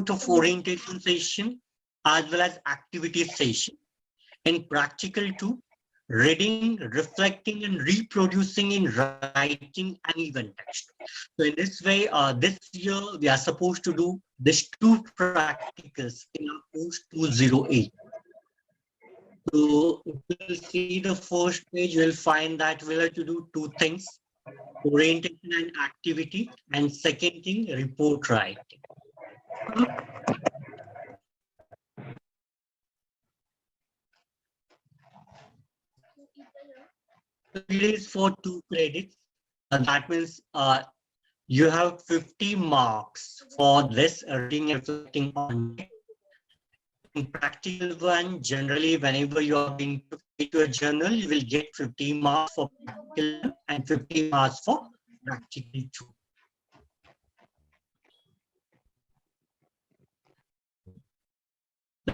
lot of orientation session as well as activity session. In practical too, reading, reflecting, and reproducing in writing and even text. So in this way, this year we are supposed to do these two practicals in our course 208. So if you will see the first page, you will find that we'll have to do two things: orientation and activity, and second thing, report writing. It is for 2 credits. That means you have 50 marks for this reading and reflecting on it. In practical one, generally, whenever you are going to create your journal, you will get 50 marks for practical and 50 marks for practical too.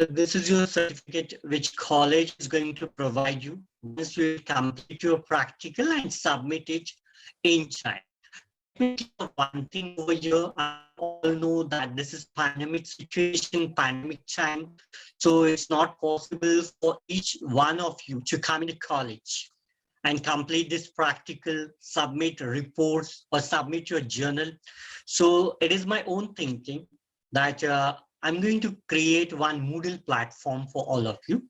This is your certificate which college is going to provide you once you complete your practical and submit it in time. One thing over here, I all know that this is pandemic situation, pandemic time, so it's not possible for each one of you to come into college and complete this practical, submit reports or submit your journal. So it is my own thinking that I'm going to create one Moodle platform for all of you.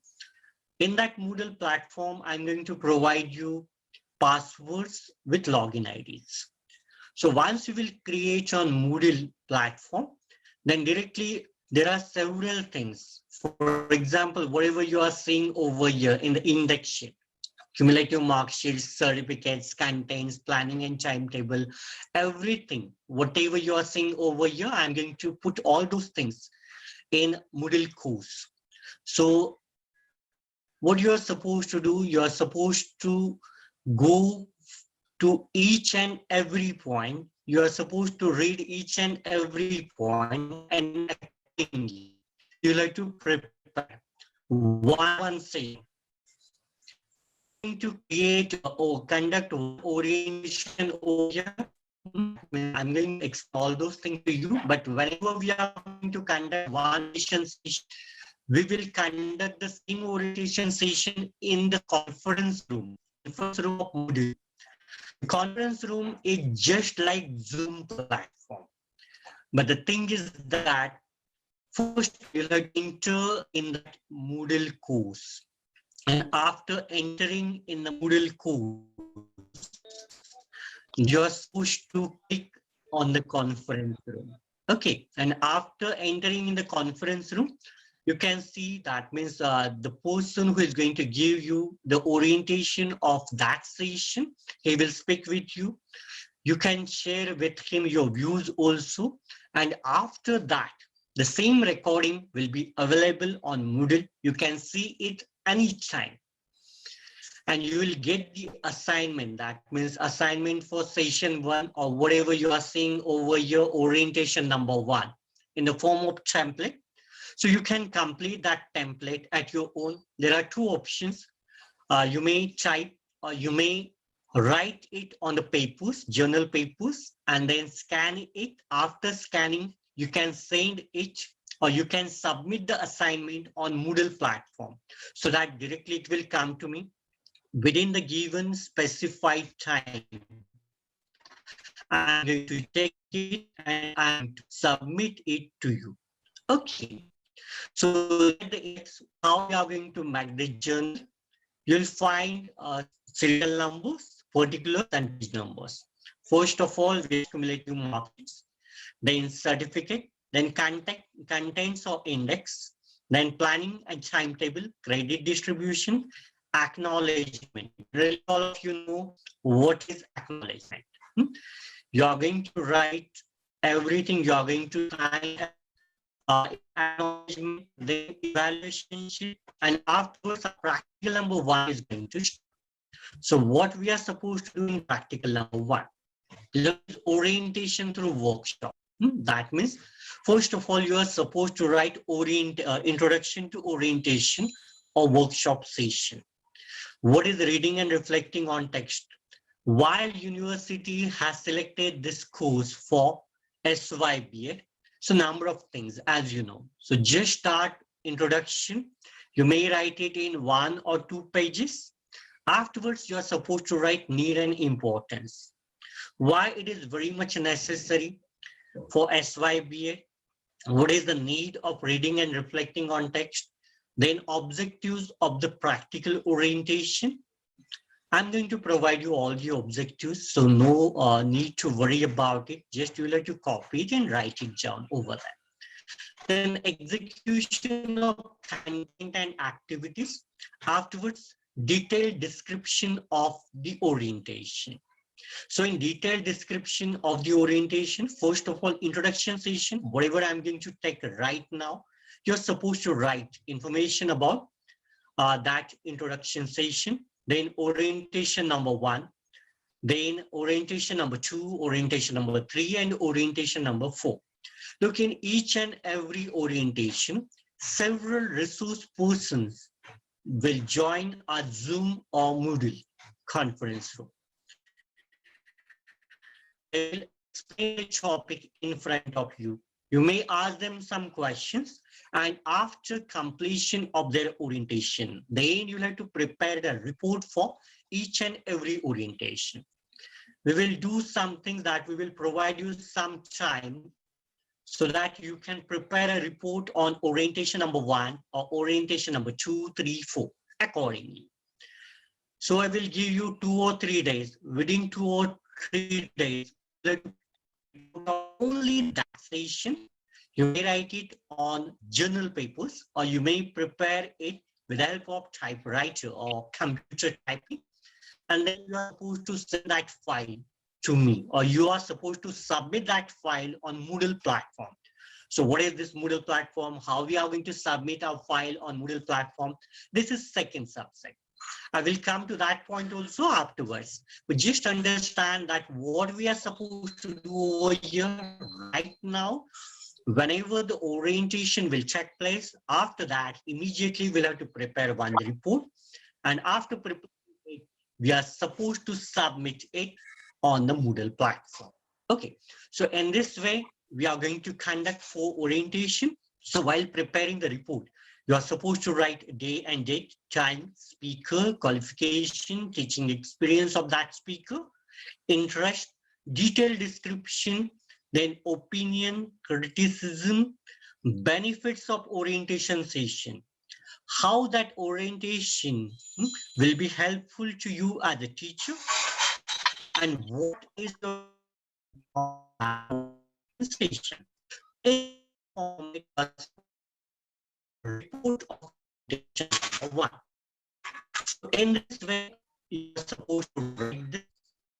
In that Moodle platform, I'm going to provide you passwords with login IDs. So once you will create on Moodle platform, then directly there are several things. For example, whatever you are seeing over here in the index sheet, cumulative mark sheets, certificates, contents, planning and timetable, everything, whatever you are seeing over here, I'm going to put all those things in Moodle course. So what you are supposed to do, you are supposed to go to each and every point. You are supposed to read each and every point and accordingly, you like to prepare one session. To create or conduct orientation over here. I'm going to explain all those things to you, but whenever we are going to conduct one session, we will conduct the same orientation session in the conference room of Moodle. The conference room is just like Zoom platform. But the thing is that first you'll enter in that Moodle course. And after entering in the Moodle course, you're supposed to click on the conference room. Okay, and after entering in the conference room, you can see that means the person who is going to give you the orientation of that session, he will speak with you. You can share with him your views also. And after that, the same recording will be available on Moodle. You can see it anytime. And you will get the assignment. That means assignment for session 1 or whatever you are seeing over your orientation number 1 in the form of template. So you can complete that template at your own. There are two options. You may type or you may write it on the papers, journal papers, and then scan it. After scanning, you can send it or you can submit the assignment on Moodle platform so that directly it will come to me within the given specified time. I'm going to take it and I'm going to submit it to you. Okay. So how we are going to make the journal. You'll find serial numbers, particulars, and page numbers. First of all, we have cumulative marks, then certificate, then contents or index, then planning and timetable, credit distribution, acknowledgement. Really, all of you know what is acknowledgement. You are going to write everything. You are going to sign acknowledgement, then evaluation sheet, and afterwards, practical number 1 is going to start. So what we are supposed to do in practical number 1, learn orientation through workshop. That means, first of all, you are supposed to write introduction to orientation or workshop session. What is reading and reflecting on text? While university has selected this course for S.Y.B.Ed, So number of things, as you know. So just start introduction. You may write it in 1 or 2 pages. Afterwards, you are supposed to write need and importance. Why it is very much necessary for S.Y.B.Ed. What is the need of reading and reflecting on text? Then objectives of the practical orientation. I'm going to provide you all the objectives, so no need to worry about it. Just you have to copy it and write it down over there. Then execution of content and activities. Afterwards, detailed description of the orientation. So in detailed description of the orientation, first of all, introduction session, whatever I'm going to take right now, you're supposed to write information about that introduction session, then orientation number 1, then orientation number 2, orientation number 3, and orientation number 4. Look, in each and every orientation, several resource persons will join a Zoom or Moodle conference room. They will explain the topic in front of you. You may ask them some questions, and after completion of their orientation, then you'll have to prepare the report for each and every orientation. We will do something that we will provide you some time so that you can prepare a report on orientation number 1 or orientation number 2, 3, 4 accordingly. So I will give you 2 or 3 days. Within 2 or 3 days, only that session. You may write it on journal papers, or you may prepare it with the help of typewriter or computer typing. And then you are supposed to send that file to me, or you are supposed to submit that file on Moodle platform. So what is this Moodle platform? How we are going to submit our file on Moodle platform? This is second subject. I will come to that point also afterwards. But just understand that what we are supposed to do over here right now, whenever the orientation will take place, after that, immediately we'll have to prepare one report. And after preparing it, we are supposed to submit it on the Moodle platform. Okay, so in this way, we are going to conduct 4 orientation. So while preparing the report, you are supposed to write day and date, time, speaker, qualification, teaching experience of that speaker, interest, detailed description, then opinion, criticism, benefits of orientation session, how that orientation will be helpful to you as a teacher, and what is the session. Report of orientation number 1. So in this way, you are supposed to write this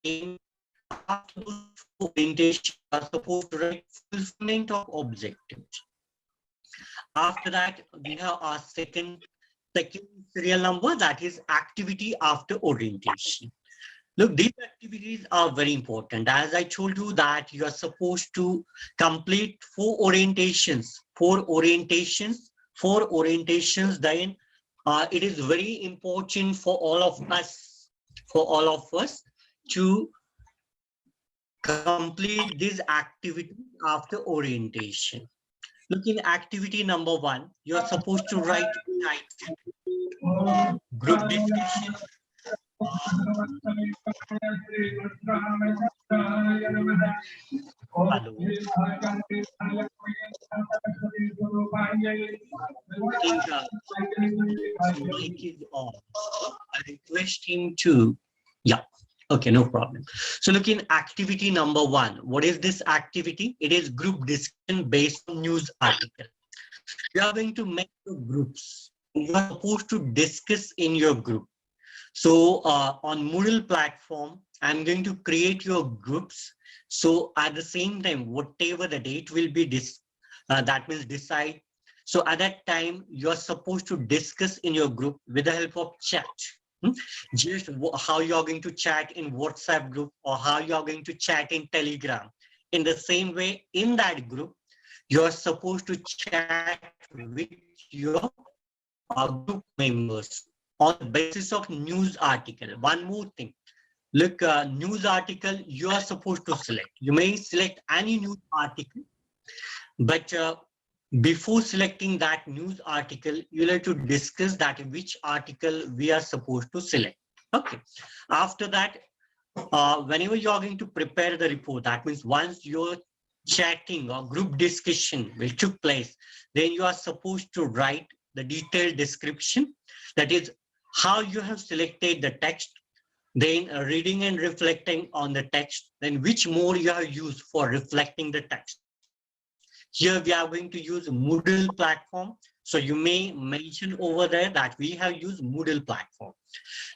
in after orientation, you are supposed to write fulfillment of objectives. After that, we have our second serial number, that is activity after orientation. Look, these activities are very important. As I told you that you are supposed to complete 4 orientations, then it is very important for all of us to complete this activity after orientation. Look, in activity number 1, you are supposed to write group discussion. Hello. Mic is on. I request him to, yeah. Okay, no problem. So look, in activity number 1, what is this activity? It is group discussion based on news article. You are going to make your groups. You are supposed to discuss in your group. So on Moodle platform, I'm going to create your groups. So at the same time, whatever the date will be, that means decide. So at that time, you're supposed to discuss in your group with the help of chat. Just how you're going to chat in WhatsApp group, or how you're going to chat in Telegram. In the same way, in that group, you're supposed to chat with your group members on the basis of news article. One more thing. Look, news article you are supposed to select. You may select any news article, But before selecting that news article, you'll have to discuss that which article we are supposed to select. Okay. After that, whenever you're going to prepare the report, that means once your chatting or group discussion will took place, then you are supposed to write the detailed description. That is how you have selected the text, then reading and reflecting on the text, then which mode you have used for reflecting the text. Here we are going to use Moodle platform. So you may mention over there that we have used Moodle platform.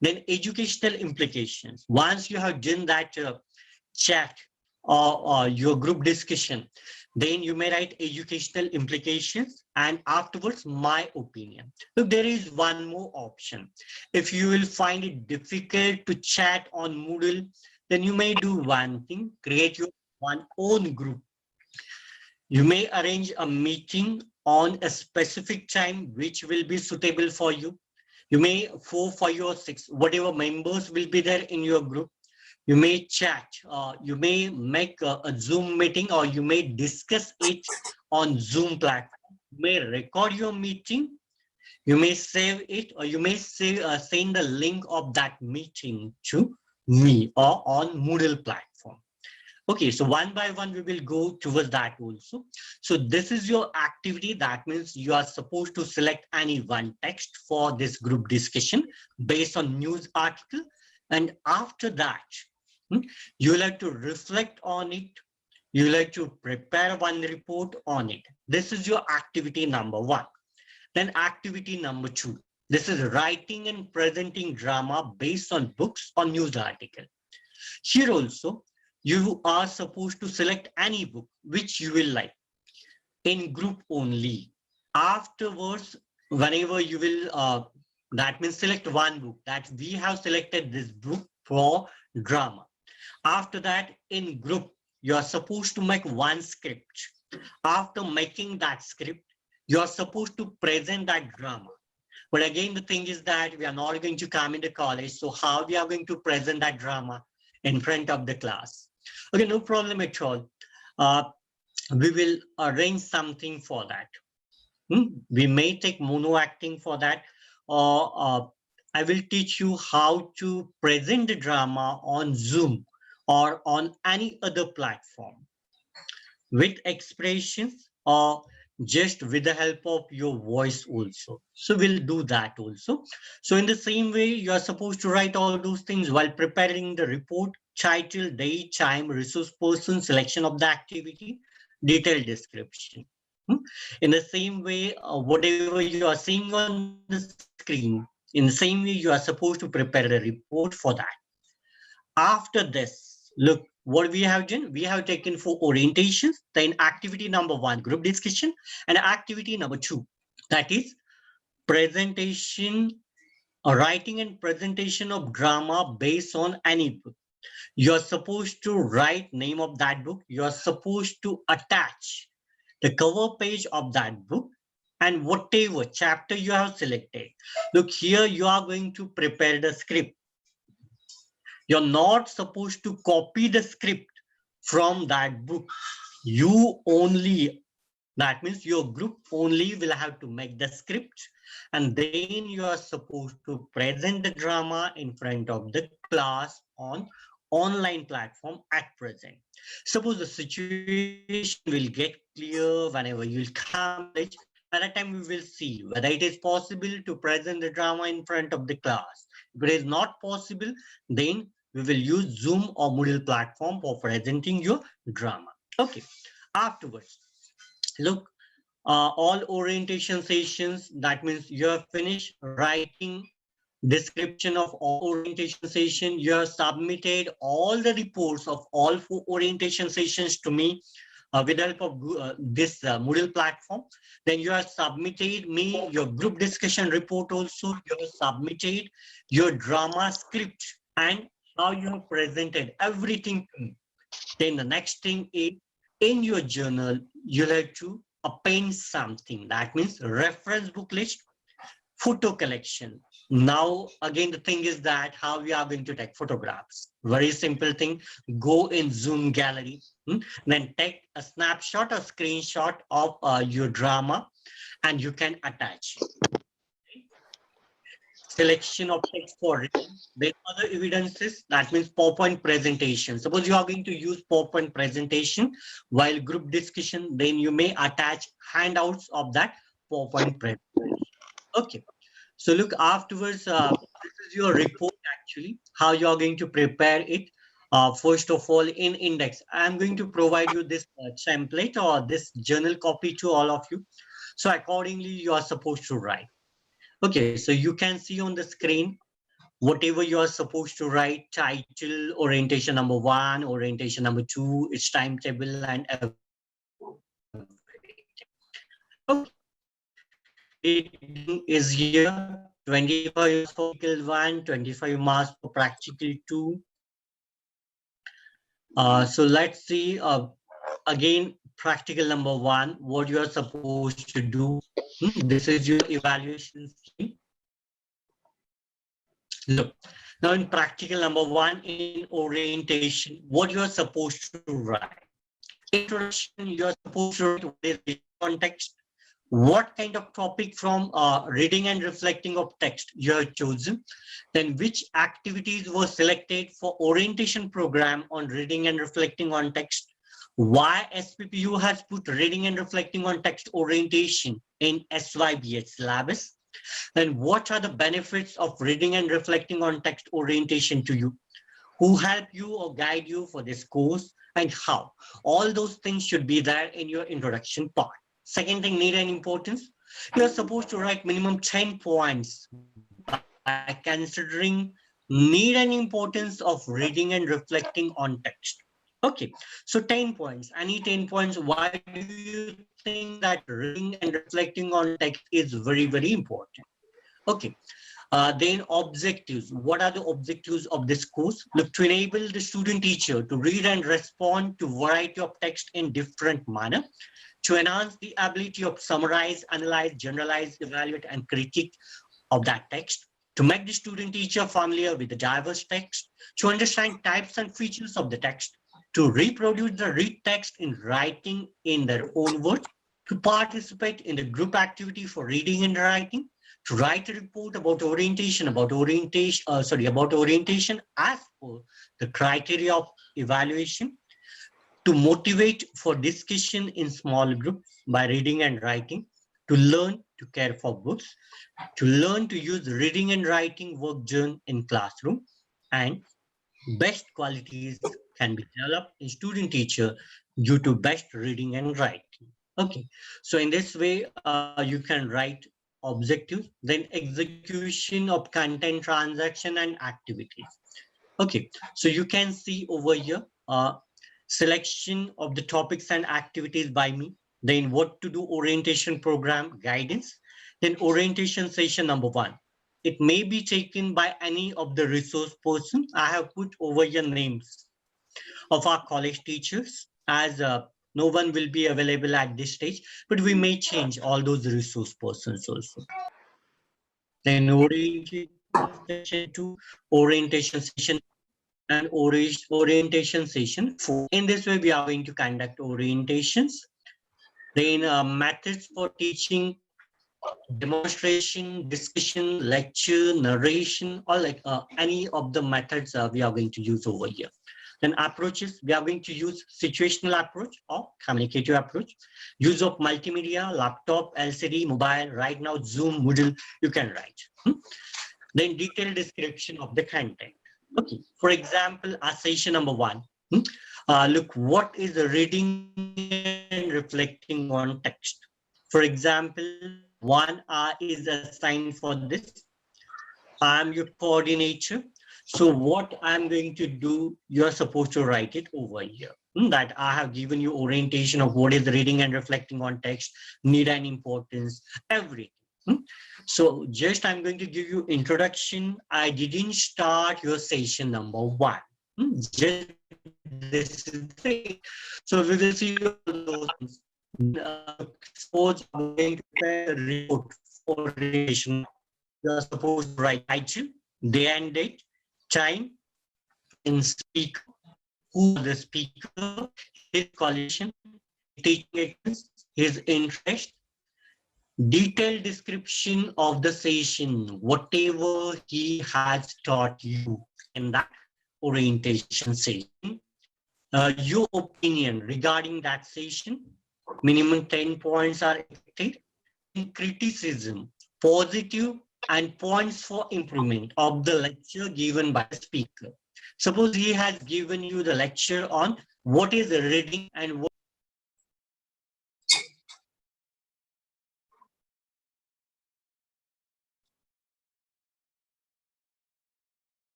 Then educational implications. Once you have done that chat or your group discussion, then you may write educational implications and afterwards my opinion. Look, there is one more option. If you will find it difficult to chat on Moodle, then you may do one thing, create your one own group. You may arrange a meeting on a specific time which will be suitable for you. You may 4, 5 or 6, whatever members will be there in your group. You may chat, you may make a Zoom meeting, or you may discuss it on Zoom platform. You may record your meeting, you may save it, or you may send the link of that meeting to me or on Moodle platform. Okay, so one by one, we will go towards that also. So this is your activity. That means you are supposed to select any one text for this group discussion based on news article. And after that, you will have to reflect on it. You will have to prepare one report on it. This is your activity number 1. Then activity number 2. This is writing and presenting drama based on books or news article. Here also, you are supposed to select any book which you will like in group only. Afterwards, whenever you will, that means select one book that we have selected this book for drama. After that, in group, you are supposed to make one script. After making that script, you are supposed to present that drama. But again, the thing is that we are not going to come into college. So how we are going to present that drama in front of the class? Okay, no problem at all. We will arrange something for that. We may take mono acting for that, or I will teach you how to present the drama on Zoom or on any other platform with expressions or just with the help of your voice also. So we'll do that also. So in the same way, you are supposed to write all those things while preparing the report: title, date, time, resource person, selection of the activity, detailed description. In the same way, whatever you are seeing on the screen, in the same way, you are supposed to prepare a report for that. After this, look, what we have done, we have taken 4 orientations, then activity number 1, group discussion, and activity number 2, that is presentation, writing and presentation of drama based on any book. You're supposed to write name of that book. You're supposed to attach the cover page of that book and whatever chapter you have selected. Look, here you are going to prepare the script. You're not supposed to copy the script from that book. You only, that means your group only will have to make the script, and then you are supposed to present the drama in front of the class on online platform at present. Suppose the situation will get clear whenever you'll come to college. By that time, we will see whether it is possible to present the drama in front of the class. If it is not possible, then we will use Zoom or Moodle platform for presenting your drama. Okay. Afterwards, look, all orientation sessions, that means you have finished writing description of all orientation session. You have submitted all the reports of all 4 orientation sessions to me with the help of this Moodle platform. Then you have submitted me your group discussion report also. You have submitted your drama script and how you have presented everything to me. Then the next thing is, in your journal, you'll have to append something. That means reference book list, photo collection. Now, again, the thing is that how we are going to take photographs. Very simple thing. Go in Zoom gallery. Then take a snapshot or screenshot of your drama and you can attach. Selection of text for reading. Then other evidences, that means PowerPoint presentation. Suppose you are going to use PowerPoint presentation while group discussion, then you may attach handouts of that PowerPoint presentation. Okay. So look, afterwards, this is your report actually, how you are going to prepare it. First of all, in index, I'm going to provide you this template or this journal copy to all of you. So accordingly, you are supposed to write. Okay, so you can see on the screen whatever you are supposed to write: title, orientation number 1, orientation number 2, its timetable and everything. Okay, reading is here, 25 marks for practical 1, 25 marks for practical 2. So let's see again, practical number 1, what you are supposed to do. This is your evaluation scheme. Look, now in practical number 1, in orientation, what you are supposed to write. Introduction, you are supposed to write what is the context, what kind of topic from reading and reflecting of text you have chosen, then which activities were selected for orientation program on reading and reflecting on text, why SPPU has put reading and reflecting on text orientation in S.Y.B.Ed syllabus, then what are the benefits of reading and reflecting on text orientation to you, who help you or guide you for this course, and how. All those things should be there in your introduction part. Second thing, need and importance. You're supposed to write minimum 10 points by considering need and importance of reading and reflecting on text. Okay, so 10 points. Any 10 points. Why do you think that reading and reflecting on text is very, very important? Okay. Then objectives. What are the objectives of this course? Look, to enable the student teacher to read and respond to variety of text in different manner, to enhance the ability of summarize, analyze, generalize, evaluate, and critique of that text, to make the student teacher familiar with the diverse text, to understand types and features of the text, to reproduce the read text in writing in their own words, to participate in the group activity for reading and writing, to write a report about orientation as per the criteria of evaluation, to motivate for discussion in small groups by reading and writing, to learn to care for books, to learn to use reading and writing work done in classroom, and best qualities can be developed in student teacher due to best reading and writing. Okay, so in this way, you can write objectives, then execution of content, transaction, and activities. Okay, so you can see over here, selection of the topics and activities by me, then what to do orientation program guidance, then orientation session number 1. It may be taken by any of the resource person. I have put over your names of our college teachers, as no one will be available at this stage, but we may change all those resource persons also. Then orientation session 2, orientation session, and orientation session 4. In this way, we are going to conduct orientations. Then methods for teaching, demonstration, discussion, lecture, narration, or like any of the methods we are going to use over here. Then approaches, we are going to use situational approach or communicative approach. Use of multimedia, laptop, LCD, mobile, right now Zoom, Moodle, you can write. Then detailed description of the content. Okay, for example, session number 1. Look, what is the reading and reflecting on text? For example, 1 hour is assigned for this. I'm your coordinator. So what I'm going to do, you're supposed to write it over here. That I have given you orientation of what is reading and reflecting on text, need and importance, everything. So just I'm going to give you introduction. I didn't start your session number 1. Just this is it. So we will see those things. Suppose I'm going to prepare a report for orientation. You are supposed to write title, day and date, time, in speaker, who the speaker, his qualification, teaching experience, his interest, detailed description of the session, whatever he has taught you in that orientation session, your opinion regarding that session, minimum 10 points are expected, in criticism, positive and points for improvement of the lecture given by the speaker. Suppose he has given you the lecture on what is reading and what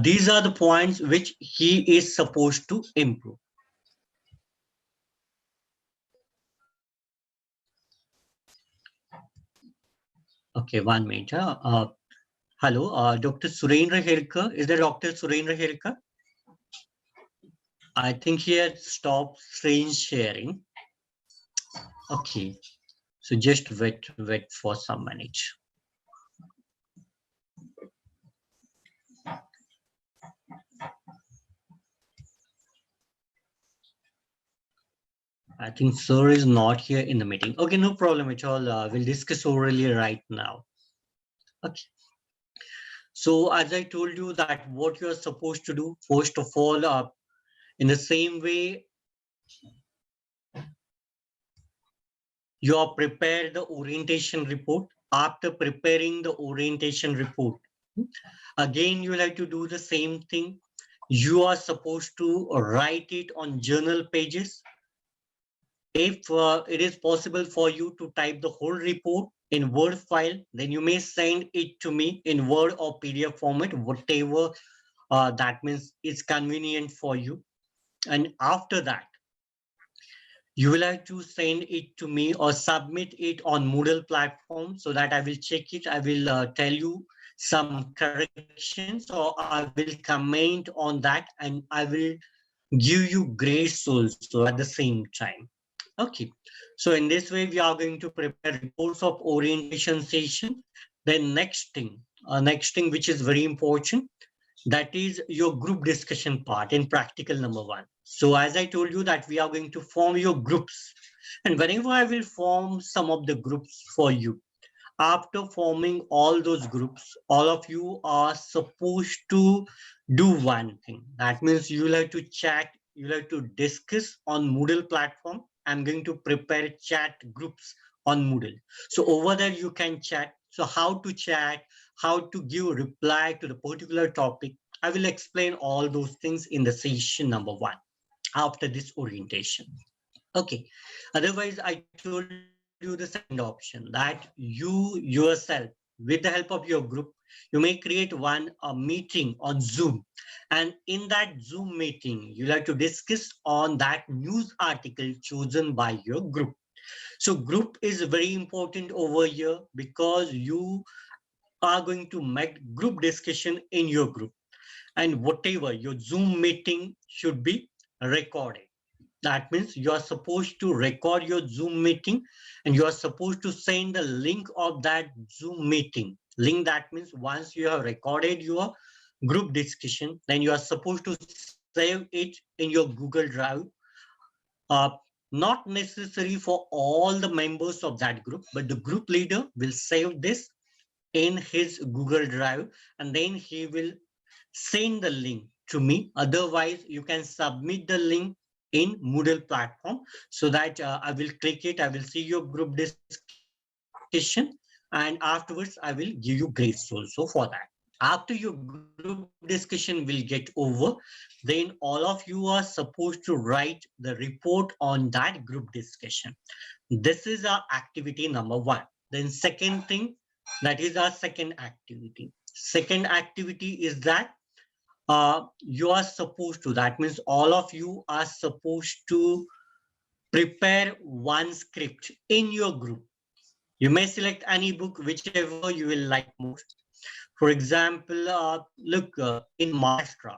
these are the points which he is supposed to improve. Okay, 1 minute. Hello, Dr. Surendra Hirka. Is there Dr. Surendra Hirka? I think he had stopped screen sharing. Okay, so just wait for some minutes. I think sir is not here in the meeting. Okay, no problem at all. We'll discuss orally right now. Okay. So as I told you that what you're supposed to do, first of all, in the same way, you are prepared the orientation report. After preparing the orientation report, again, you will have to do the same thing. You are supposed to write it on journal pages. If it is possible for you to type the whole report in Word file, then you may send it to me in Word or PDF format, whatever that means is convenient for you. And after that, you will have to send it to me or submit it on Moodle platform so that I will check it. I will tell you some corrections or I will comment on that and I will give you grades also at the same time. Okay, so in this way, we are going to prepare reports of orientation session. Then next thing which is very important, that is your group discussion part in practical number 1. So as I told you that we are going to form your groups, and whenever I will form some of the groups for you, after forming all those groups, all of you are supposed to do one thing. That means you will have to chat, you will have to discuss on Moodle platform. I'm going to prepare chat groups on Moodle. So over there you can chat. So how to chat, how to give reply to the particular topic, I will explain all those things in the session number 1 after this orientation. Okay. Otherwise, I told you the second option that you yourself, with the help of your group, you may create a meeting on Zoom. And in that Zoom meeting, you'll have to discuss on that news article chosen by your group. So group is very important over here because you are going to make group discussion in your group. And whatever your Zoom meeting should be recorded. That means you are supposed to record your Zoom meeting and you are supposed to send the link of that Zoom meeting. Link, that means once you have recorded your group discussion, then you are supposed to save it in your Google Drive. Not necessary for all the members of that group, but the group leader will save this in his Google Drive and then he will send the link to me. Otherwise, you can submit the link in Moodle platform so that I will click it, I will see your group discussion, and afterwards I will give you grades also for that. After your group discussion will get over, then all of you are supposed to write the report on that group discussion. This is our activity number 1. Then second thing, that is our second activity. Second activity is that you are supposed to, that means all of you are supposed to prepare one script in your group. You may select any book, whichever you will like most. For example, look, in Maharashtra,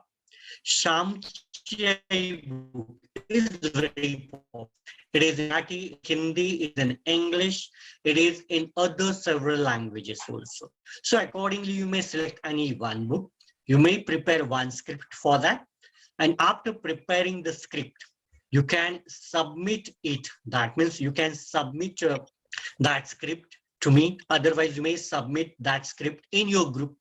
Shamchai book is very popular. It is in Hindi, it is in English, it is in other several languages also. So accordingly, you may select any one book. You may prepare one script for that. And after preparing the script, you can submit it. That means you can submit that script to me. Otherwise, you may submit that script in your group.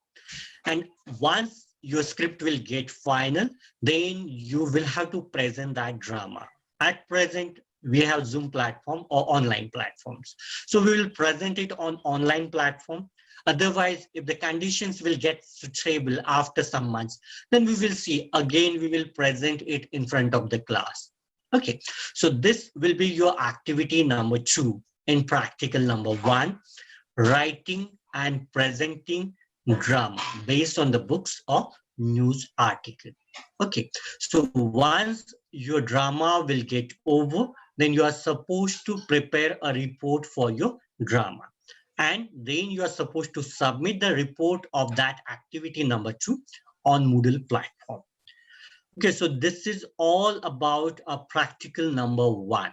And once your script will get final, then you will have to present that drama. At present, we have Zoom platform or online platforms. So we will present it on online platform. Otherwise, if the conditions will get suitable after some months, then we will see again, we will present it in front of the class. Okay, so this will be your activity number 2 in practical number 1, writing and presenting drama based on the books or news article. Okay, so once your drama will get over, then you are supposed to prepare a report for your drama. And then you are supposed to submit the report of that activity number 2 on Moodle platform. Okay, so this is all about a practical number 1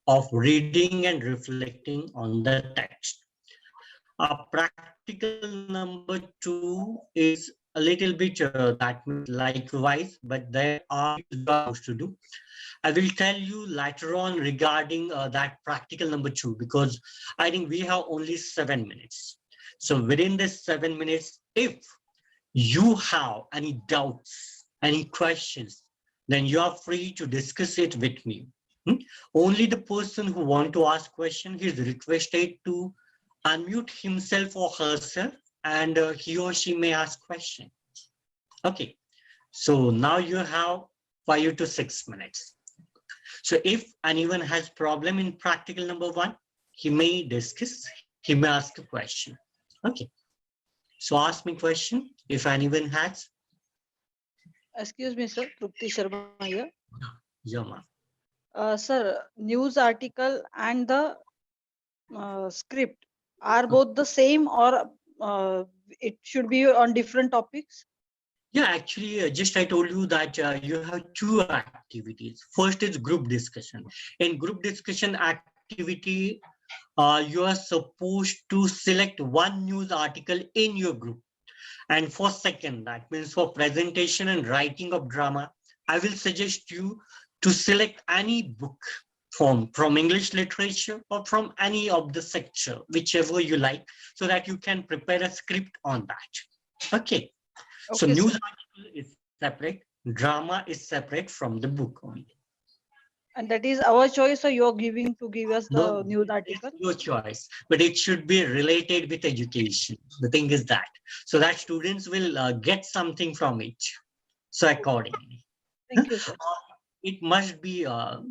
of reading and reflecting on the text. Practical number 2 is a little bit that means likewise, but there are supposed to do. I will tell you later on regarding that practical number 2, because I think we have only 7 minutes. So within this 7 minutes, if you have any doubts, any questions, then you are free to discuss it with me. Only the person who want to ask question is requested to unmute himself or herself, and he or she may ask question. Okay, so now you have 5 to 6 minutes. So if anyone has problem in practical number 1, he may discuss, he may ask a question. Okay, so ask me question if anyone has. Excuse me, sir. Trupti Sharma here. Yeah, ma'am. Sir, news article and the script are both the same, or it should be on different topics? Yeah, actually, just I told you that you have 2 activities. First is group discussion. In group discussion activity, you are supposed to select one news article in your group. And for second, that means for presentation and writing of drama, I will suggest you to select any book from English literature or from any of the sector, whichever you like, so that you can prepare a script on that. Okay. So Okay, news sir. article is separate, drama is separate from the book only. And that is our choice, or you're giving to give us No, the news it's article? your choice, but it should be related with education. The thing is that, so that students will get something from it. So accordingly, Thank you, sir. it must be,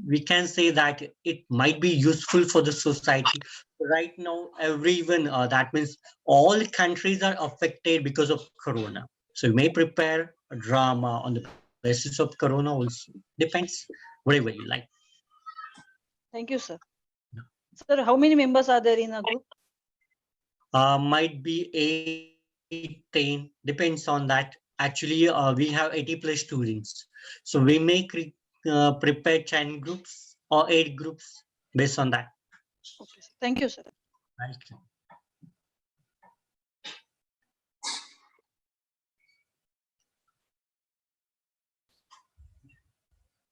we can say that it might be useful for the society. Right now, everyone, that means all countries are affected because of Corona. So you may prepare a drama on the basis of Corona also. Depends, whatever you like. Thank you, sir. Sir, how many members are there in a group? Might be 8, 10, depends on that. Actually, we have 80 plus students. So we may prepare 10 groups or 8 groups based on that. Okay, sir. Thank you, sir. Right.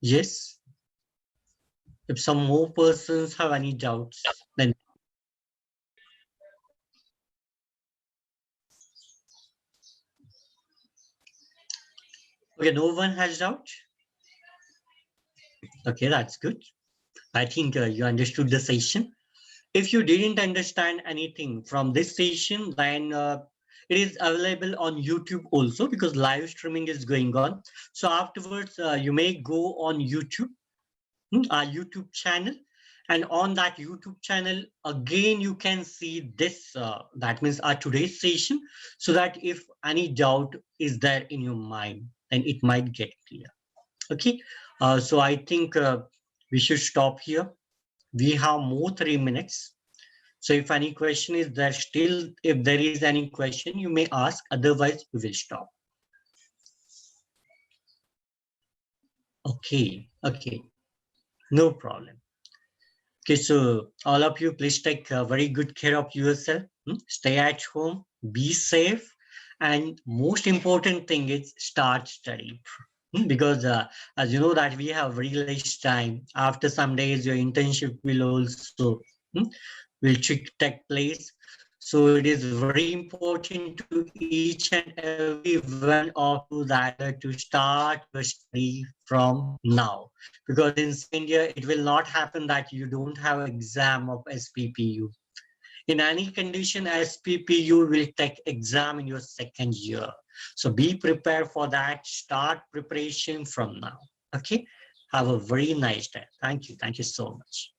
Yes. If some more persons have any doubts, then okay, no one has doubt. Okay, that's good. I think you understood the session. If you didn't understand anything from this session, then it is available on YouTube also, because live streaming is going on. So afterwards, you may go on YouTube, our YouTube channel, and on that YouTube channel, again, you can see this, that means our today's session, so that if any doubt is there in your mind, then it might get clear. Okay, so I think we should stop here. We have more 3 minutes. So if any question is there still, if there is any question, you may ask, otherwise we will stop. Okay, okay, no problem. Okay, so all of you, please take very good care of yourself. Stay at home, be safe, And most important thing is start studying. Because as you know that we have very less time. After some days, your internship will also take place. So it is very important to each and every one of you that to start your study from now. Because in India, it will not happen that you don't have exam of SPPU. In any condition, SPPU will take exam in your second year. So be prepared for that. Start preparation from now. Okay. Have a very nice day. Thank you. Thank you so much.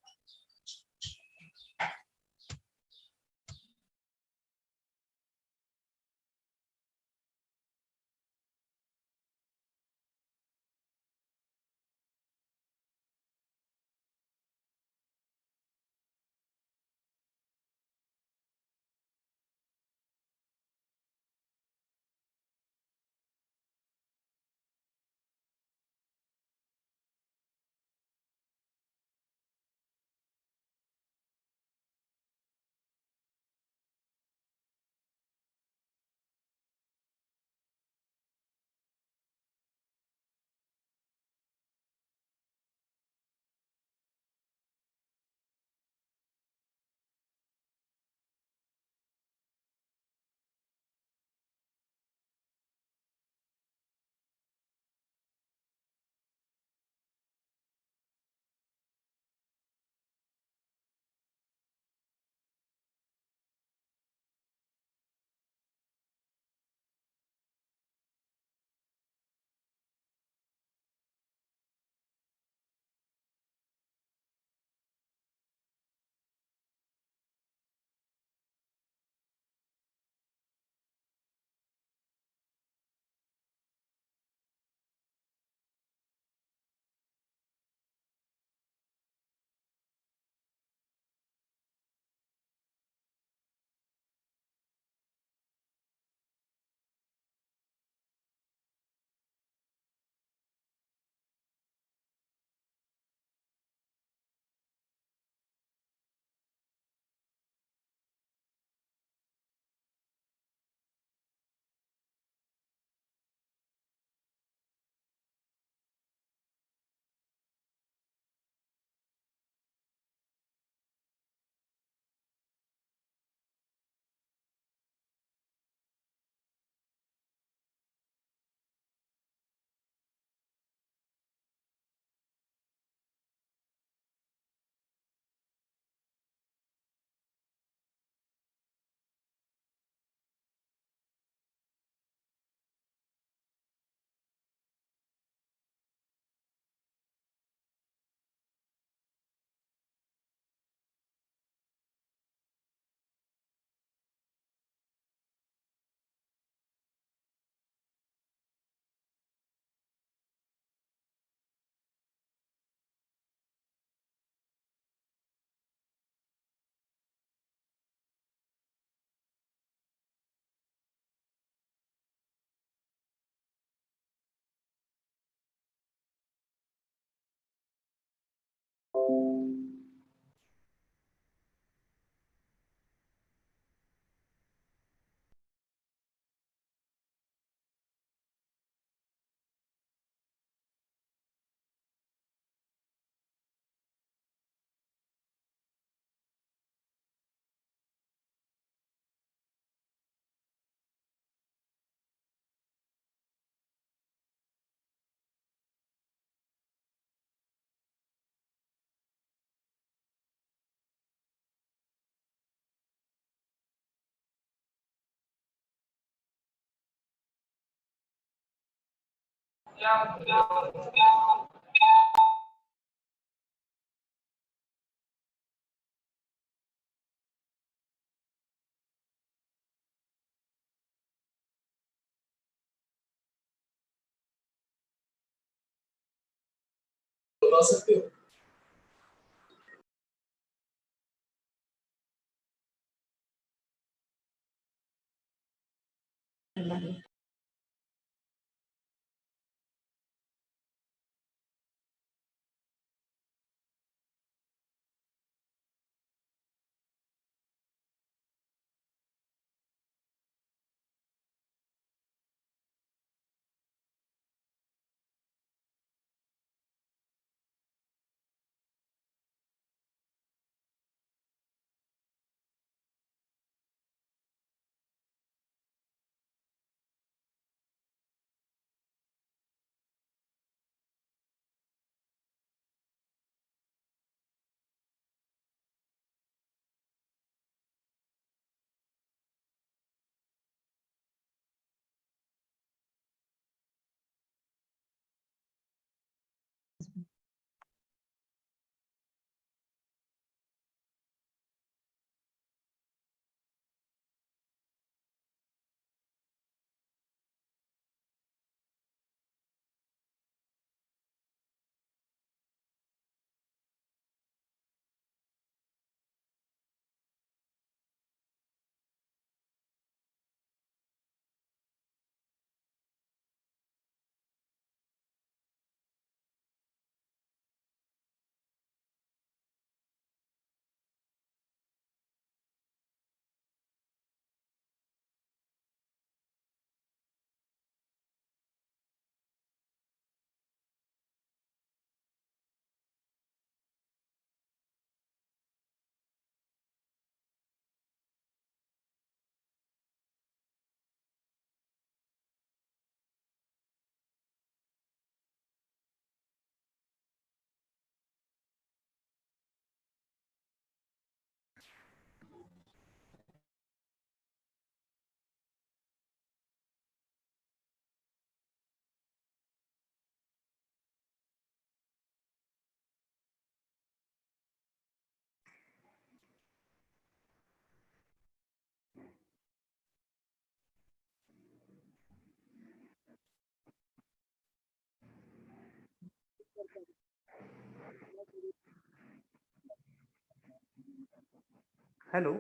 Hello.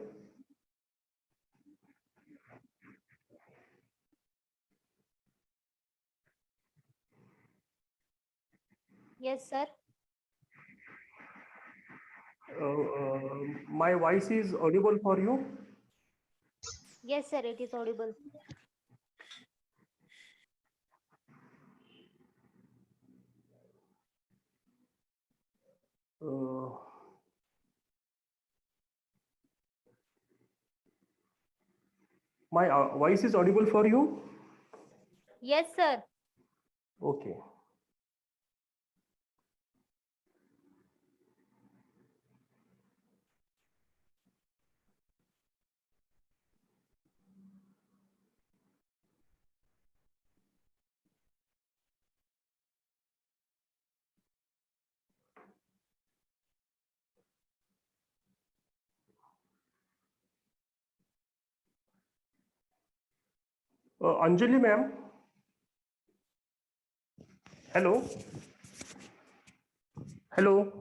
Yes, sir. My voice is audible for you? Yes, sir. It is audible. Uh, my voice is audible for you? Yes, sir. Okay. Anjali ma'am. Hello. Hello.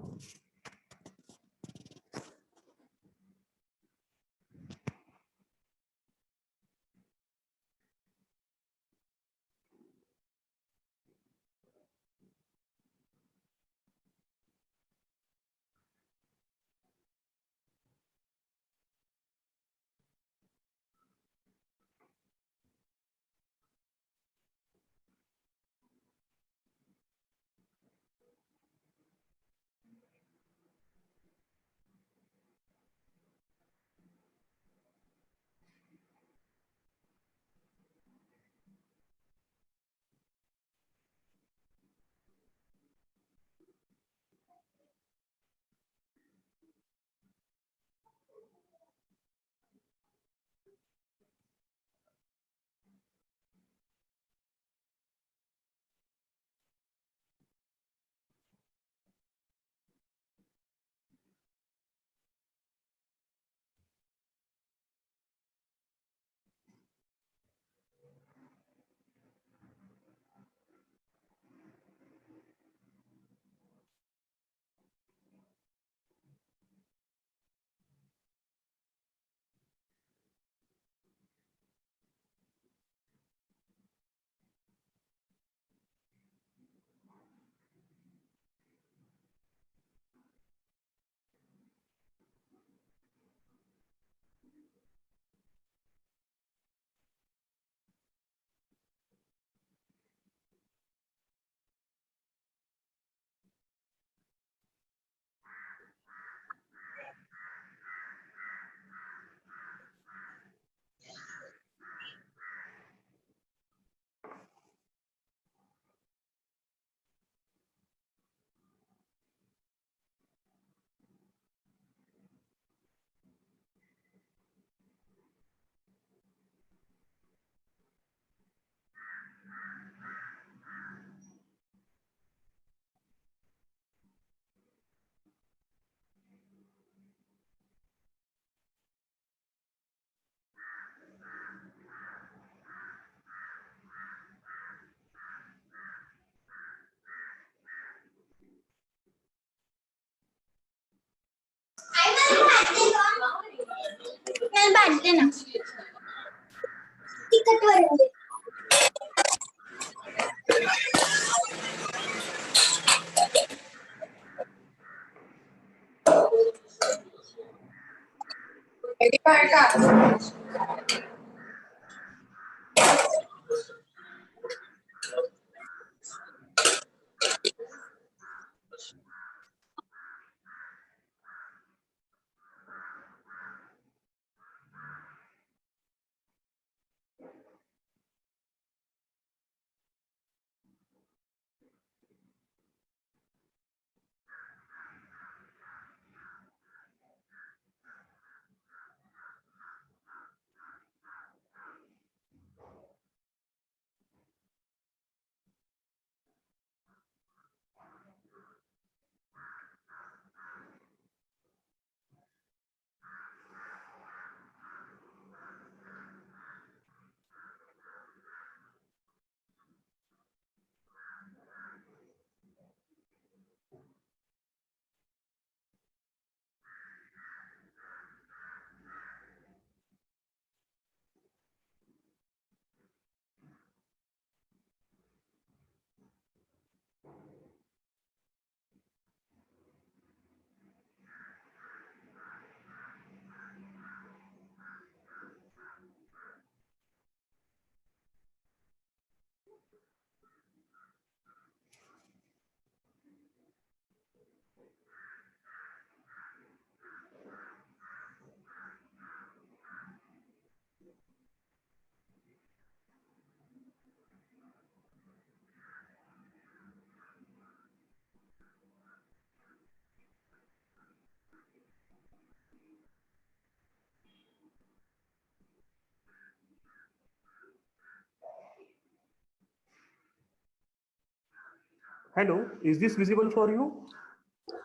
Hello, is this visible for you?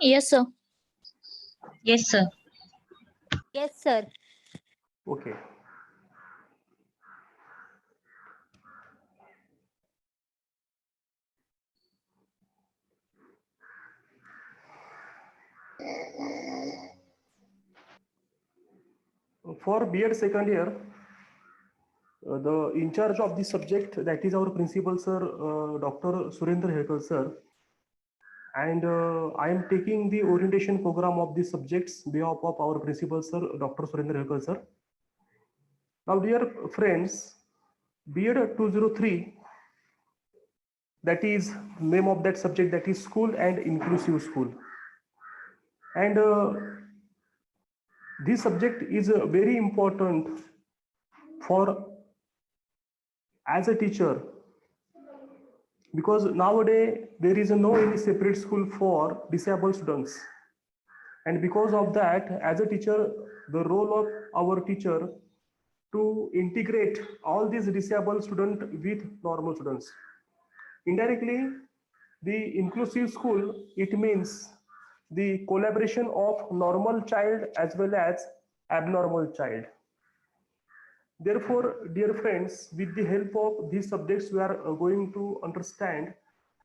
Yes, sir. Yes, sir. Yes, sir. Okay. For B.Ed second year, the in charge of the subject, that is our principal sir, Dr. Surendra sir, and I am taking the orientation program of the subjects behalf of our principal sir, Dr. Surendra sir. Now, dear friends, B.Ed 203, that is name of that subject, that is school and inclusive school. And this subject is very important for as a teacher, because nowadays there is no any separate school for disabled students, and because of that, as a teacher, the role of our teacher to integrate all these disabled students with normal students. Indirectly, the inclusive school, it means the collaboration of normal child as well as abnormal child. Therefore, dear friends, with the help of these subjects, we are going to understand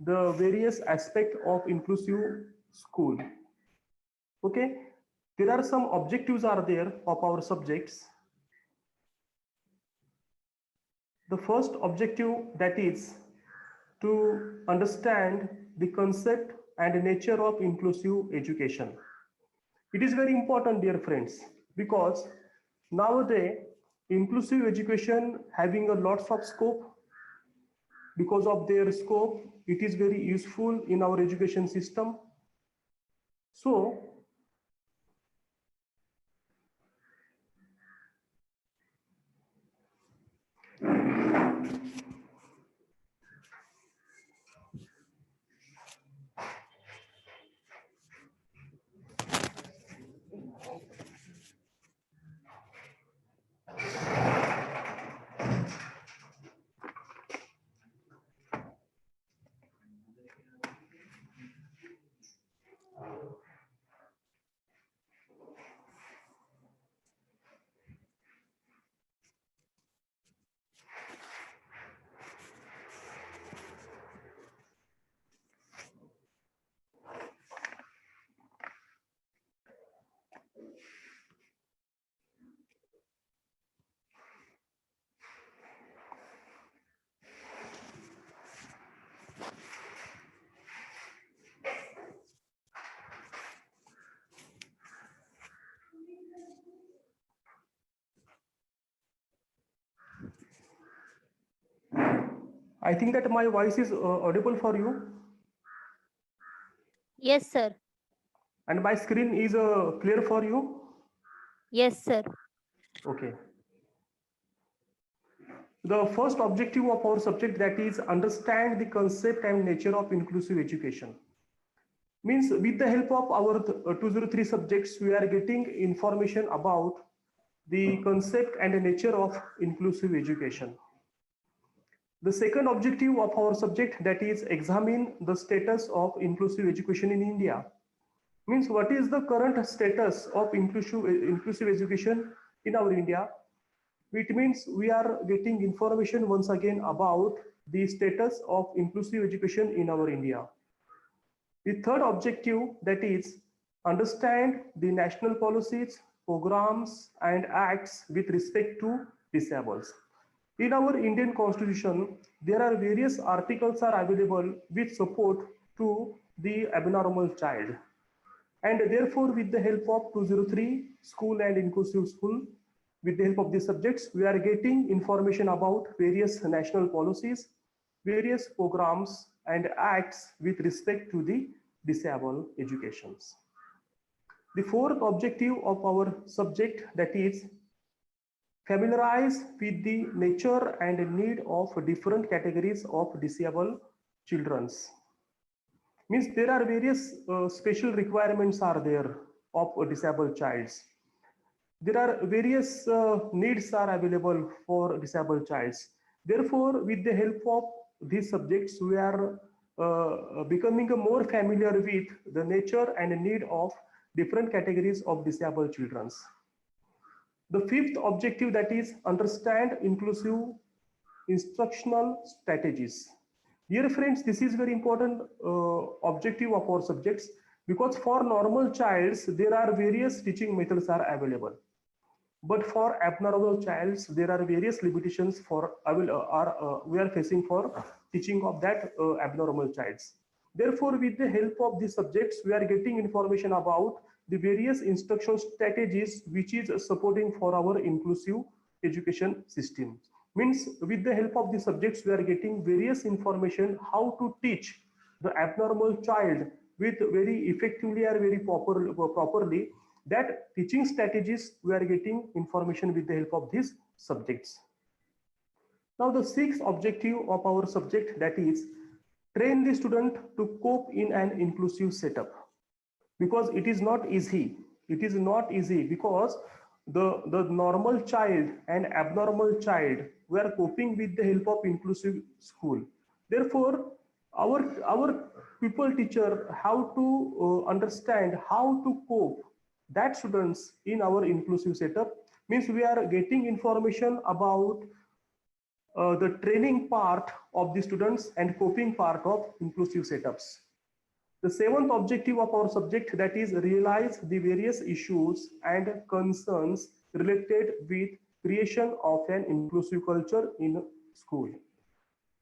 the various aspects of inclusive school. Okay, there are some objectives are there of our subjects. The first objective, that is to understand the concept and nature of inclusive education. It is very important, dear friends, because nowadays inclusive education having a lots of scope. Because of their scope, it is very useful in our education system. So I think that my voice is audible for you, Yes, sir. and my screen is clear for you. Yes, sir. Okay. The first objective of our subject, that is understand the concept and nature of inclusive education. Means with the help of our 203 subjects, we are getting information about the concept and the nature of inclusive education. The second objective of our subject, that is examine the status of inclusive education in India. Means what is the current status of inclusive education in our India. It means we are getting information once again about the status of inclusive education in our India. The third objective, that is understand the national policies, programs and acts with respect to disabled. In our Indian Constitution, there are various articles are available with support to the abnormal child. And therefore, with the help of 203 school and inclusive school, with the help of these subjects, we are getting information about various national policies, various programs and acts with respect to the disabled educations. The fourth objective of our subject, that is familiarize with the nature and need of different categories of disabled children's. Means there are various special requirements are there of a disabled childs. There are various needs are available for disabled childs. Therefore, with the help of these subjects, we are becoming more familiar with the nature and need of different categories of disabled children. The fifth objective, that is understand inclusive instructional strategies. Dear friends, this is very important objective of our subjects, because for normal childs there are various teaching methods are available, but for abnormal childs there are various limitations for we are facing for teaching of that abnormal childs. Therefore, with the help of these subjects, we are getting information about the various instruction strategies which is supporting for our inclusive education system. Means with the help of the subjects, we are getting various information how to teach the abnormal child with very effectively or very properly. That teaching strategies, we are getting information with the help of these subjects. Now the sixth objective of our subject, that is train the student to cope in an inclusive setup, because it is not easy. It is not easy because the normal child and abnormal child were coping with the help of inclusive school. Therefore, our pupil teacher have to understand how to cope that students in our inclusive setup. Means we are getting information about the training part of the students and coping part of inclusive setups. The seventh objective of our subject, that is realize the various issues and concerns related with creation of an inclusive culture in school.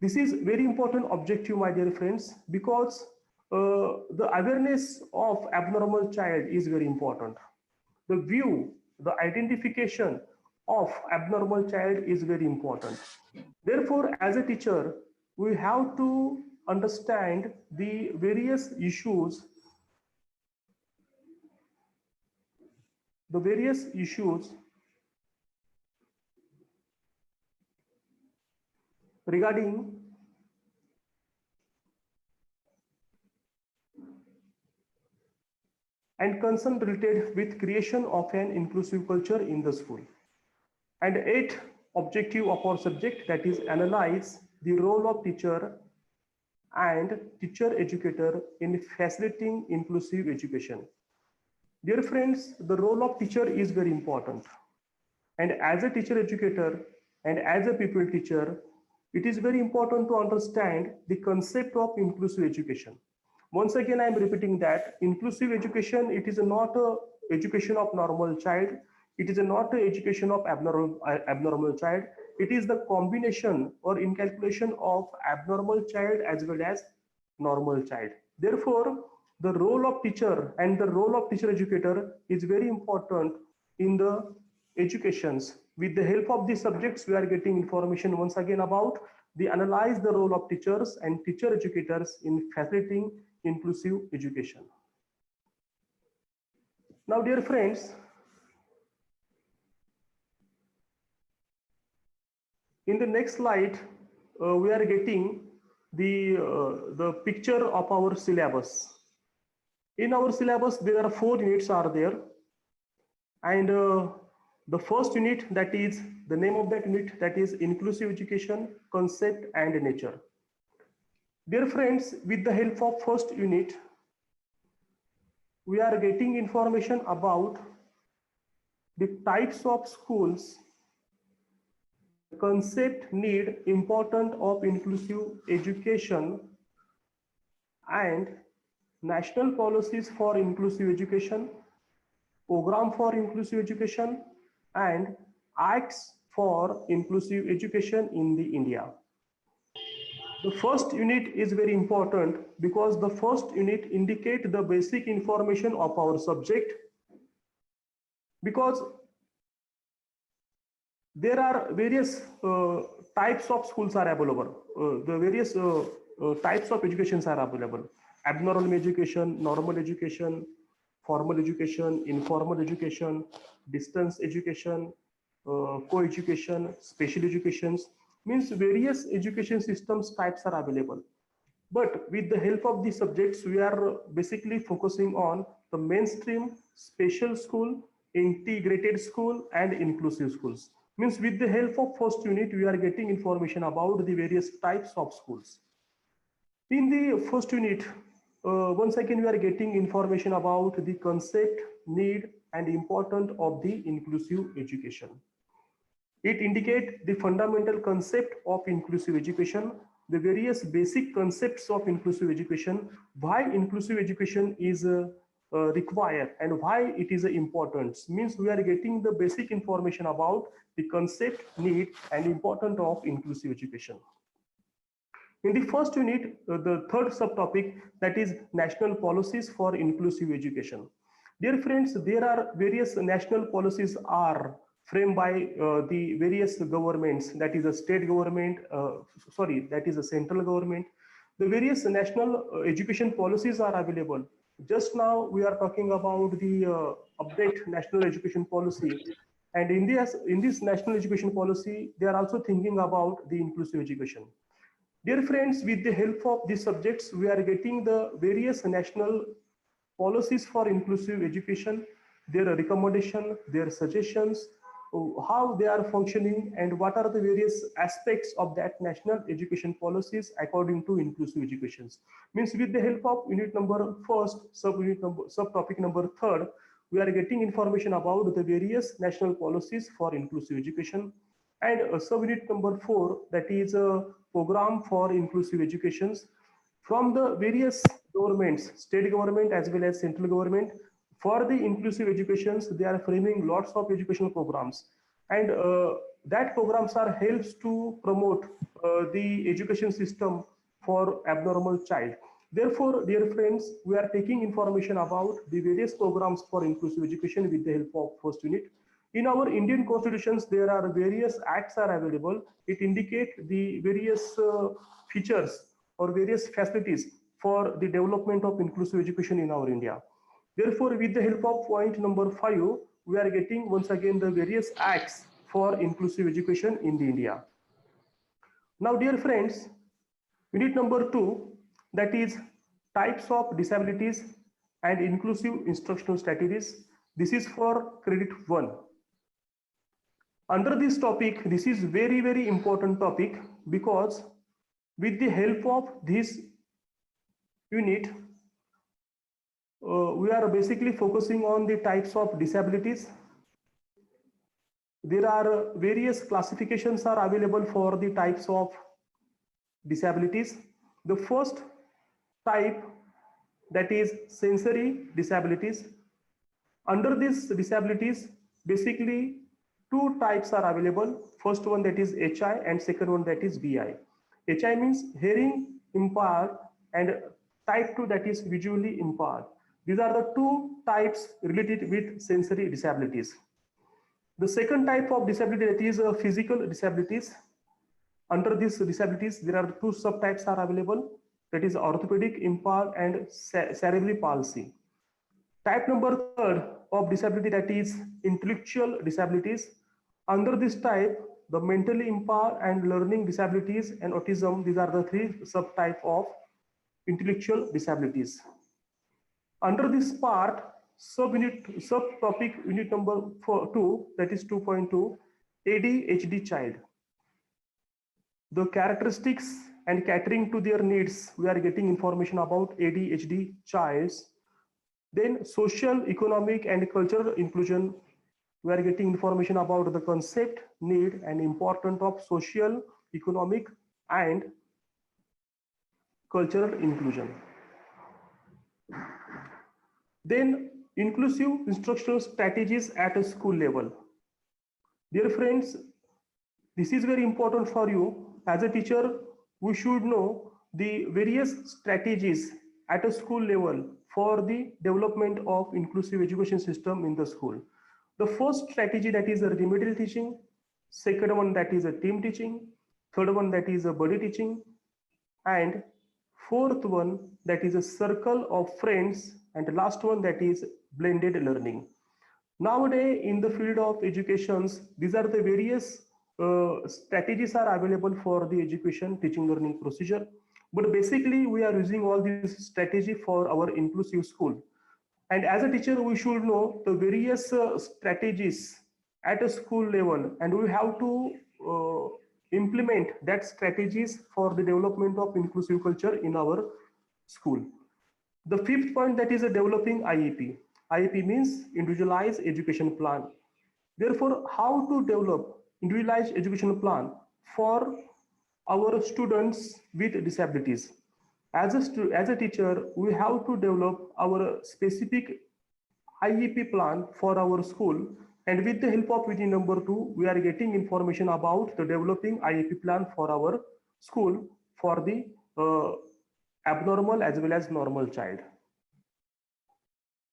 This is very important objective, my dear friends, because the awareness of abnormal child is very important. The view, the identification of abnormal child is very important. Therefore, as a teacher, we have to understand the various issues, regarding and concern related with creation of an inclusive culture in the school. And eighth objective of our subject, that is analyze the role of teacher and teacher educator in facilitating inclusive education. Dear friends, the role of teacher is very important. And as a teacher educator and as a pupil teacher, it is very important to understand the concept of inclusive education. Once again, I am repeating that inclusive education, it is not a education of normal child. It is not a education of abnormal child. It is the combination or inculcation of abnormal child as well as normal child. Therefore, the role of teacher and the role of teacher educator is very important in the educations. With the help of these subjects, we are getting information once again about the analyze the role of teachers and teacher educators in facilitating inclusive education. Now, dear friends, in the next slide, we are getting the picture of our syllabus. In our syllabus, there are 4 units are there, and the first unit, that is the name of that unit, that is inclusive education, concept and nature. Dear friends, with the help of first unit, we are getting information about the types of schools, concept, need, important of inclusive education, and national policies for inclusive education, program for inclusive education, and acts for inclusive education in the India. The first unit is very important because the first unit indicate the basic information of our subject, because there are various types of schools are available. The various types of educations are available. Abnormal education, normal education, formal education, informal education, distance education, co-education, special educations, means various education systems types are available. But with the help of these subjects, we are basically focusing on the mainstream, special school, integrated school, and inclusive schools. Means with the help of first unit, we are getting information about the various types of schools. In the first unit, once again we are getting information about the concept, need and importance of the inclusive education. It indicates the fundamental concept of inclusive education, the various basic concepts of inclusive education, why inclusive education is required and why it is important. Means we are getting the basic information about the concept, need and importance of inclusive education. In the first unit, the third subtopic, that is national policies for inclusive education. Dear friends, there are various national policies are framed by the various governments, that is a state government, that is a central government. The various national education policies are available. Just now we are talking about the update national education policy. And in this national education policy, they are also thinking about the inclusive education. Dear friends, with the help of these subjects, we are getting the various national policies for inclusive education, their recommendation, their suggestions, how they are functioning, and what are the various aspects of that national education policies according to inclusive education. Means with the help of unit number first, subtopic number third, we are getting information about the various national policies for inclusive education. And subunit number 4, that is a program for inclusive educations from the various governments, state government as well as central government. For the inclusive educations, they are framing lots of educational programs, and that programs are helps to promote the education system for abnormal child. Therefore, dear friends, we are taking information about the various programs for inclusive education with the help of first unit. In our Indian constitutions, there are various acts are available. It indicates the various features or various facilities for the development of inclusive education in our India. Therefore, with the help of point number 5, we are getting once again the various acts for inclusive education in the India. Now, dear friends, unit number 2, that is types of disabilities and inclusive instructional strategies. This is for credit 1. Under this topic, this is very important topic, because with the help of this unit, we are basically focusing on the types of disabilities. There are various classifications are available for the types of disabilities. The first type, that is sensory disabilities. Under these disabilities, basically two types are available. First one, that is HI, and second one, that is VI. HI means hearing impaired, and type 2, that is visually impaired. These are the two types related with sensory disabilities. The second type of disability, that is physical disabilities. Under these disabilities, there are two subtypes are available, that is orthopedic impaired and cerebral palsy. Type number 3 of disability, that is intellectual disabilities. Under this type, the mentally impaired and learning disabilities and autism, these are the three subtype of intellectual disabilities. Under this part, subtopic unit number 2, that is 2.2, ADHD child. The characteristics and catering to their needs, we are getting information about ADHD childs. Then social, economic and cultural inclusion, we are getting information about the concept, need and importance of social, economic and cultural inclusion. Then inclusive instructional strategies at a school level. Dear friends, this is very important for you. As a teacher, we should know the various strategies at a school level for the development of inclusive education system in the school. The first strategy, that is a remedial teaching. Second one, that is a team teaching. Third one, that is a buddy teaching. And fourth one, that is a circle of friends. And the last one, that is blended learning. Nowadays, in the field of educations, these are the various strategies are available for the education teaching learning procedure. But basically, we are using all these strategy for our inclusive school. And as a teacher, we should know the various strategies at a school level, and we have to implement that strategies for the development of inclusive culture in our school. The fifth point, that is a developing IEP. IEP means individualized education plan. Therefore, how to develop individualized education plan for our students with disabilities? As a teacher, we have to develop our specific IEP plan for our school, and with the help of within number 2, we are getting information about the developing IEP plan for our school for the abnormal as well as normal child.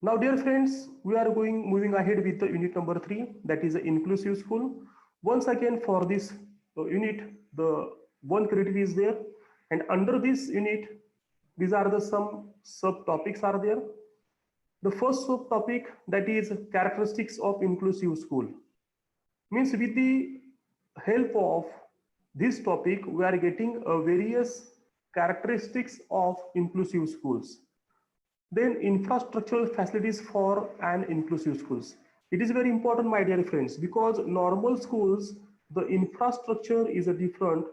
Now, dear friends, we are moving ahead with the unit number 3, that is the inclusive school. Once again, for this unit, the one credit is there, and under this unit, these are the some subtopics are there. The first subtopic, that is characteristics of inclusive school. Means with the help of this topic, we are getting various characteristics of inclusive schools. Then infrastructural facilities for an inclusive schools. It is very important, my dear friends, because normal schools, the infrastructure is different.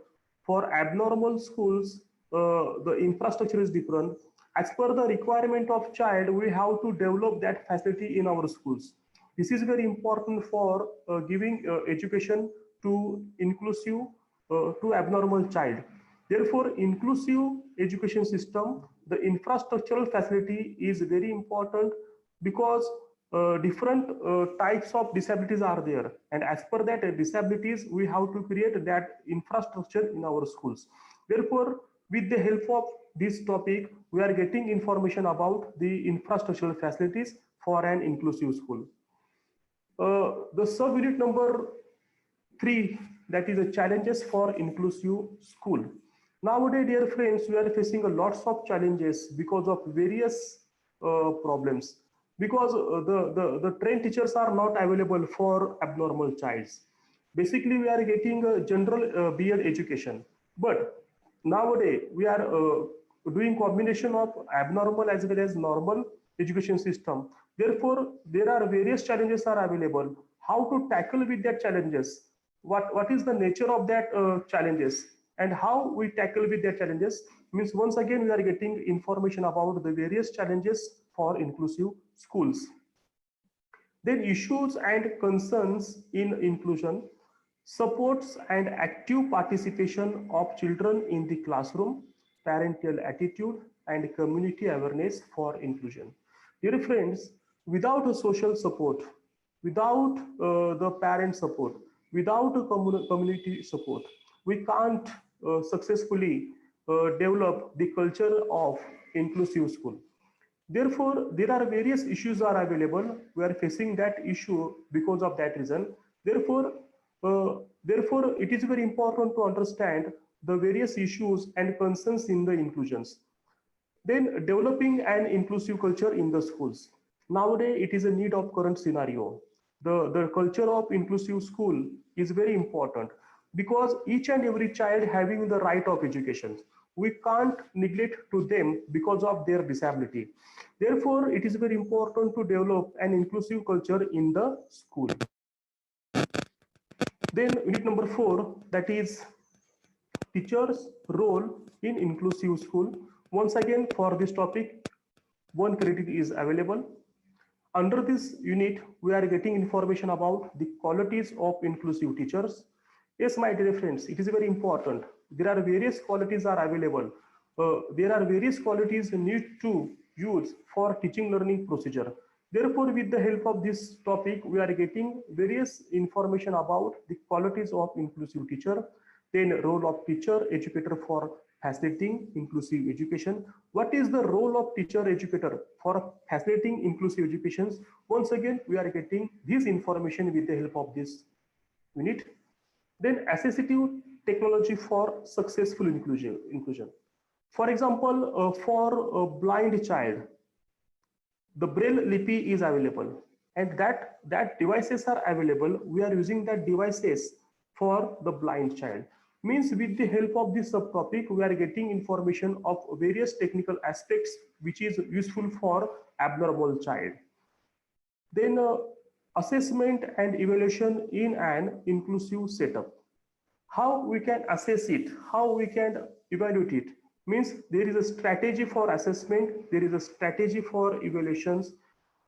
For abnormal schools, the infrastructure is different. As per the requirement of child, we have to develop that facility in our schools. This is very important for giving education to inclusive to abnormal child. Therefore, inclusive education system, the infrastructural facility is very important, because different types of disabilities are there, and as per that disabilities, we have to create that infrastructure in our schools. Therefore, with the help of this topic, we are getting information about the infrastructural facilities for an inclusive school. The sub-unit number 3, that is the challenges for inclusive school. Nowadays, dear friends, we are facing a lots of challenges because of various problems. Because the trained teachers are not available for abnormal childs. Basically, we are getting a general B.Ed education. But nowadays, we are doing combination of abnormal as well as normal education system. Therefore, there are various challenges are available. How to tackle with that challenges? What is the nature of that challenges, and how we tackle with their challenges? Means once again we are getting information about the various challenges for inclusive schools. Then issues and concerns in inclusion, supports and active participation of children in the classroom, parental attitude and community awareness for inclusion. Dear friends, without a social support, without the parent support, without a community support, we can't successfully develop the culture of inclusive school. Therefore, there are various issues are available. We are facing that issue because of that reason. Therefore, it is very important to understand the various issues and concerns in the inclusions. Then developing an inclusive culture in the schools. Nowadays, it is a need of current scenario. The culture of inclusive school is very important, because each and every child having the right of education. We can't neglect to them because of their disability. Therefore, it is very important to develop an inclusive culture in the school. Then unit number 4, that is teachers' role in inclusive school. Once again, for this topic, one credit is available. Under this unit, we are getting information about the qualities of inclusive teachers. Yes, my dear friends, it is very important. There are various qualities are available. There are various qualities need to use for teaching learning procedure. Therefore, with the help of this topic, we are getting various information about the qualities of inclusive teacher, then role of teacher, educator for facilitating inclusive education. What is the role of teacher educator for facilitating inclusive education? Once again, we are getting this information with the help of this unit. Then assistive technology for successful inclusion. For example, for a blind child, the braille lipi is available, and that devices are available. We are using that devices for the blind child. Means with the help of this subtopic, we are getting information of various technical aspects which is useful for abnormal child. Then assessment and evaluation in an inclusive setup. How we can assess it, how we can evaluate it, means there is a strategy for assessment, there is a strategy for evaluations.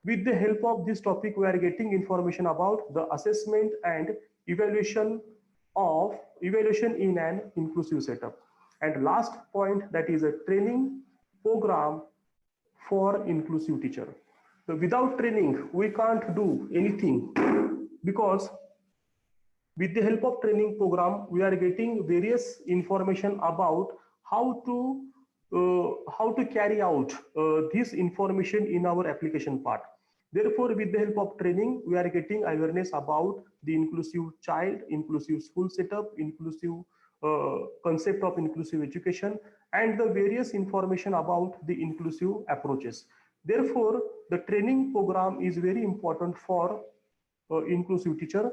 With the help of this topic, we are getting information about the assessment and evaluation in an inclusive setup. And last point, that is a training program for inclusive teacher. So without training, we can't do anything, because with the help of training program, we are getting various information about how to carry out this information in our application part. Therefore, with the help of training, we are getting awareness about the inclusive child, inclusive school setup, inclusive concept of inclusive education, and the various information about the inclusive approaches. Therefore, the training program is very important for inclusive teacher.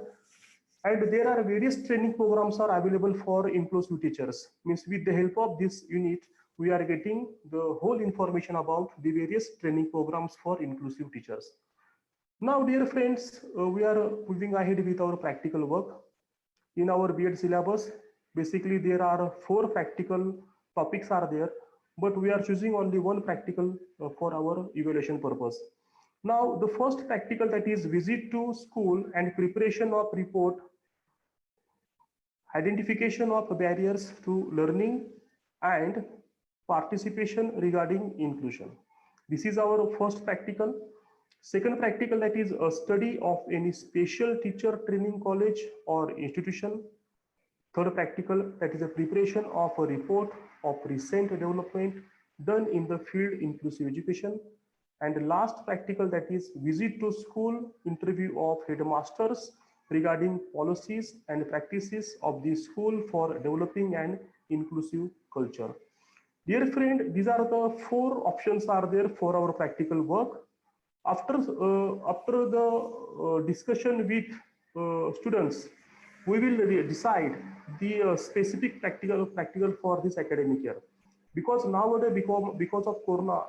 And there are various training programs are available for inclusive teachers. Means with the help of this unit, we are getting the whole information about the various training programs for inclusive teachers. Now, dear friends, we are moving ahead with our practical work. In our B.Ed syllabus, basically there are 4 practical topics are there, but we are choosing only one practical for our evaluation purpose. Now, the first practical, that is visit to school and preparation of report, identification of barriers to learning, and participation regarding inclusion. This is our first practical. Second practical, that is a study of any special teacher training college or institution. Third practical, that is a preparation of a report of recent development done in the field inclusive education. And last practical, that is visit to school, interview of headmasters regarding policies and practices of the school for developing an inclusive culture. Dear friend, these are the 4 options are there for our practical work. After the discussion with students, we will decide the specific practical for this academic year. Because nowadays, because of Corona,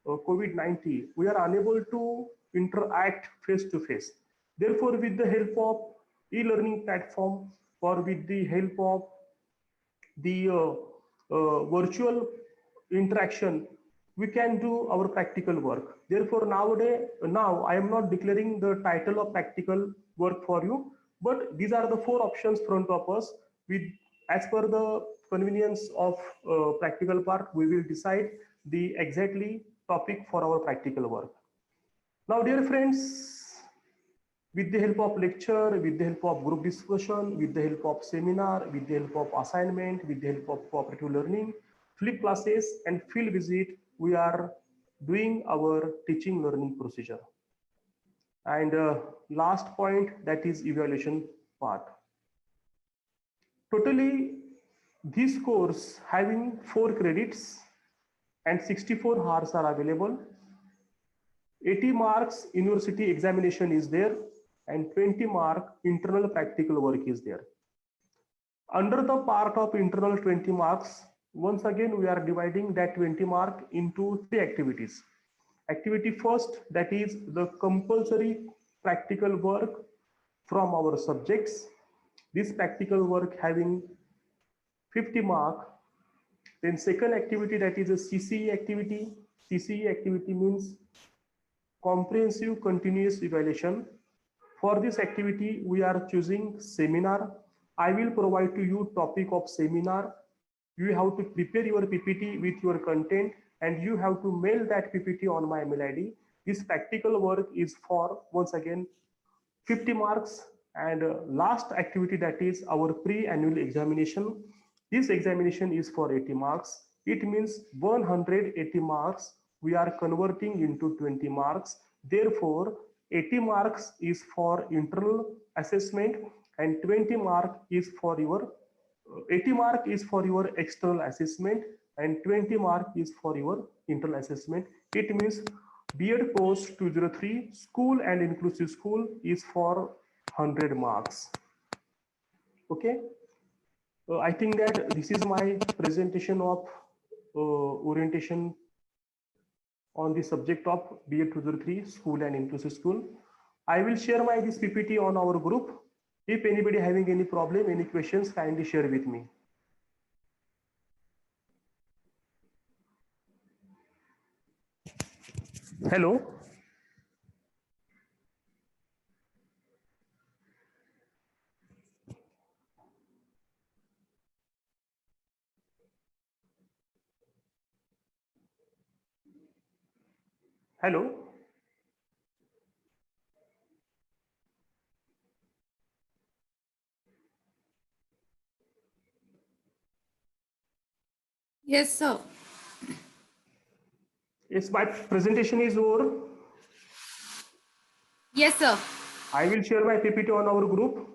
COVID-19, we are unable to interact face to face. Therefore, with the help of e-learning platform, or with the help of the virtual interaction, we can do our practical work. Therefore, now I am not declaring the title of practical work for you, but these are the 4 options front of us. With as per the convenience of practical part, we will decide the exactly topic for our practical work. Now, dear friends, with the help of lecture, with the help of group discussion, with the help of seminar, with the help of assignment, with the help of cooperative learning, flip classes and field visit, we are doing our teaching learning procedure. And last point, that is evaluation part. Totally, this course having 4 credits and 64 hours are available. 80 marks university examination is there, and 20 mark internal practical work is there. Under the part of internal 20 marks, once again we are dividing that 20 mark into 3 activities. Activity first, that is the compulsory practical work from our subjects. This practical work having 50 mark. Then second activity, that is a CCE activity. CCE activity means comprehensive continuous evaluation. For this activity, we are choosing seminar. I will provide to you topic of seminar. You have to prepare your PPT with your content, and you have to mail that PPT on my email ID. This practical work is for, once again, 50 marks. And last activity, that is our pre-annual examination. This examination is for 80 marks. It means 180 marks we are converting into 20 marks. Therefore, 80 marks is for internal assessment, and 20 mark is for your 80 mark is for your external assessment, and 20 mark is for your internal assessment. It means B.Ed course 203 school and inclusive school is for 100 marks. Okay. I think that this is my presentation of orientation on the subject of B.Ed 203 school and inclusive school. I will share my this PPT on our group. If anybody having any problem, any questions, kindly share with me. Hello. Hello. Yes, sir. Yes, my presentation is over. Yes, sir. I will share my PPT on our group.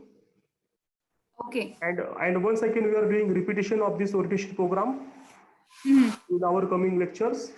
Okay. And once again, we are doing repetition of this orientation program Mhm. in our coming lectures.